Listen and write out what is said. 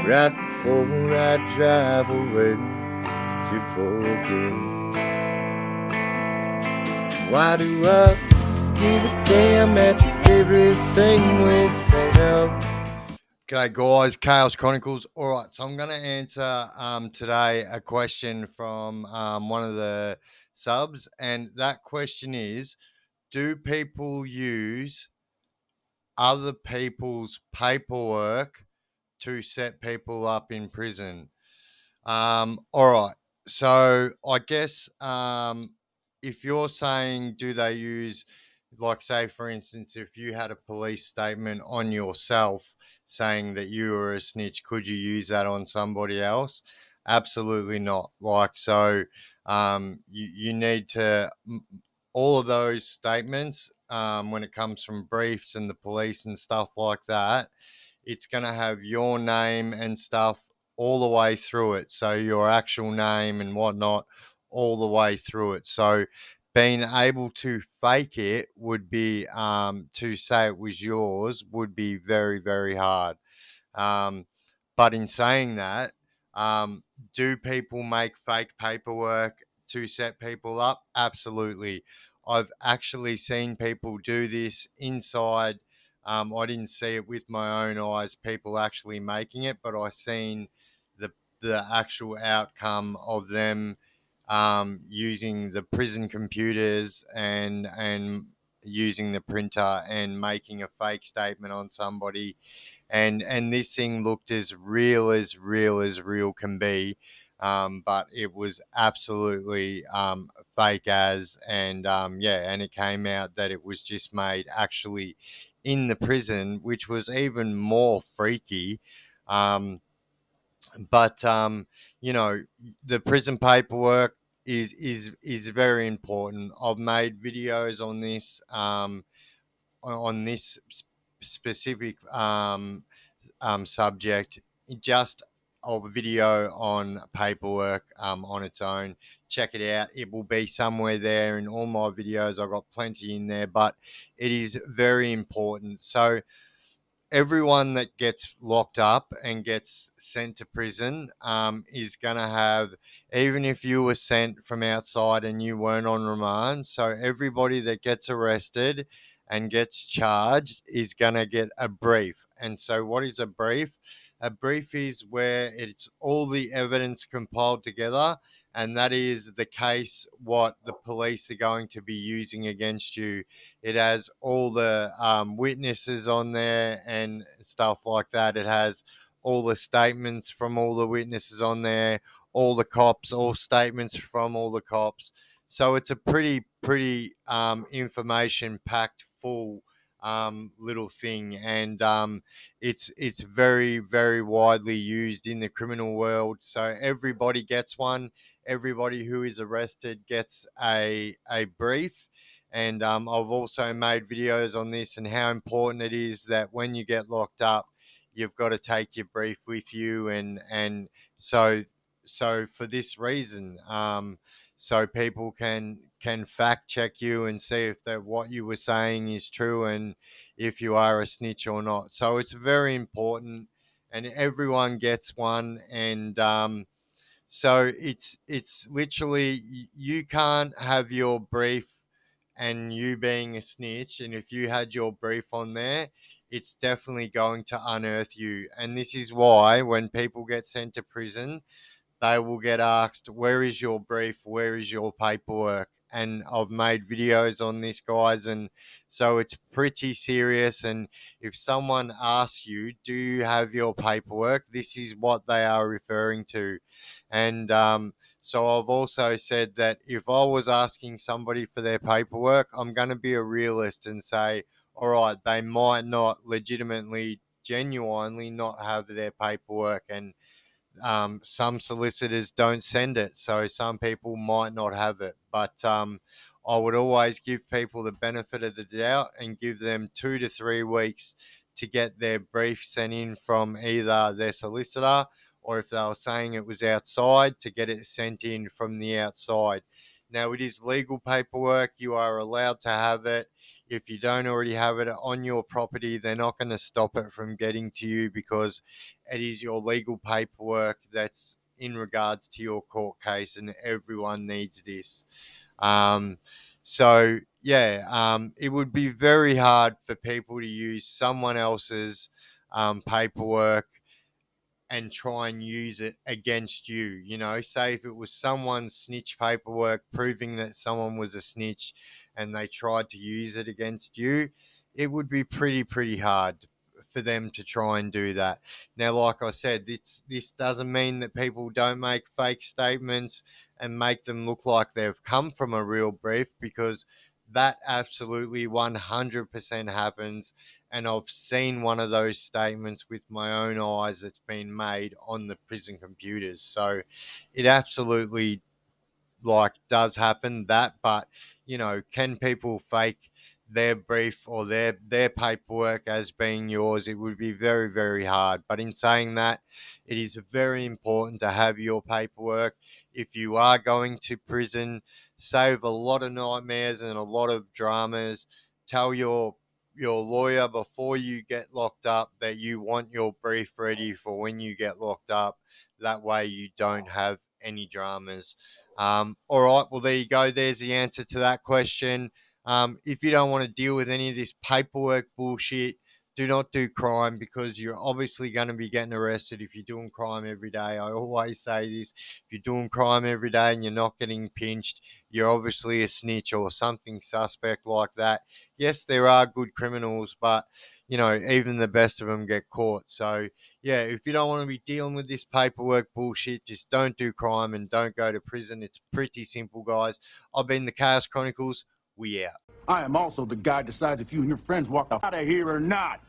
right before I drive away to forget. Why do I give a damn after everything we set up? G'day guys, Chaos Chronicles. All right, so I'm going to answer today a question from one of the subs, and that question is: do people use other people's paperwork to set people up in prison? All right, so I guess if you're saying do they use, like, say for instance, if you had a police statement on yourself saying that you were a snitch, could you use that on somebody else? Absolutely not. Like, so you need to all of those statements, when it comes from briefs and the police and stuff like that, it's going to have your name and stuff all the way through it. So your actual name and whatnot all the way through it. So being able to fake it would be, to say it was yours would be very, very hard. Um, but in saying that, um, do people make fake paperwork to set people up? Absolutely. I've actually seen people do this inside. I didn't see it with my own eyes, people actually making it, but I seen the the actual outcome of them using the prison computers and using the printer and making a fake statement on somebody, and this thing looked as real as real can be, but it was absolutely fake as, and yeah, and it came out that it was just made actually in the prison, which was even more freaky. um, but you know, the prison paperwork is very important. I've made videos on this, on this specific subject, just of a video on paperwork, on its own. Check it out. It will be somewhere there in all my videos. I've got plenty in there, but it is very important. So everyone that gets locked up and gets sent to prison, is going to have, even if you were sent from outside and you weren't on remand, so everybody that gets arrested and gets charged is going to get a brief. And so, what is a brief? A brief is where it's all the evidence compiled together, and that is the case what the police are going to be using against you. It has all the witnesses on there and stuff like that. It has all the statements from all the witnesses on there, all the cops, all statements from all the cops. So it's a pretty information packed full little thing, and it's very, very widely used in the criminal world. So everybody gets one. Everybody who is arrested gets a brief, and I've also made videos on this and how important it is that when you get locked up, you've got to take your brief with you, and so for this reason, so people can fact check you and see if that what you were saying is true and if you are a snitch or not. So it's very important, and everyone gets one, and so it's literally, you can't have your brief and you being a snitch, and if you had your brief on there, it's definitely going to unearth you. And this is why when people get sent to prison, they will get asked, where is your brief? Where is your paperwork? And I've made videos on this, guys. And so it's pretty serious. And if someone asks you, do you have your paperwork? This is what they are referring to. And so I've also said that if I was asking somebody for their paperwork, I'm going to be a realist and say, all right, they might not legitimately, genuinely not have their paperwork. And some solicitors don't send it, so some people might not have it. But I would always give people the benefit of the doubt and give them 2 to 3 weeks to get their brief sent in from either their solicitor, or if they were saying it was outside, to get it sent in from the outside. Now, it is legal paperwork. You are allowed to have it. If you don't already have it on your property, they're not going to stop it from getting to you because it is your legal paperwork that's in regards to your court case, and everyone needs this. So yeah, it would be very hard for people to use someone else's paperwork and try and use it against you. You know, say if it was someone's snitch paperwork proving that someone was a snitch and they tried to use it against you, it would be pretty hard for them to try and do that. Now, like I said, this doesn't mean that people don't make fake statements and make them look like they've come from a real brief, because that absolutely 100% happens, and I've seen one of those statements with my own eyes that's been made on the prison computers. So it absolutely does happen that. But can people fake their brief or their paperwork as being yours? It would be very hard. But in saying that, it is very important to have your paperwork. If you are going to prison, save a lot of nightmares and a lot of dramas. Tell your lawyer before you get locked up that you want your brief ready for when you get locked up. That way you don't have any dramas. All right, well, there you go. There's the answer to that question. If you don't want to deal with any of this paperwork bullshit, do not do crime, because you're obviously going to be getting arrested if you're doing crime every day. I always say this: if you're doing crime every day and you're not getting pinched, you're obviously a snitch or something suspect like that. Yes, there are good criminals, but even the best of them get caught. So yeah, if you don't want to be dealing with this paperwork bullshit, just don't do crime and don't go to prison. It's pretty simple, guys. I've been the Chaos Chronicles. We out. I am also the guy who decides if you and your friends walk out of here or not.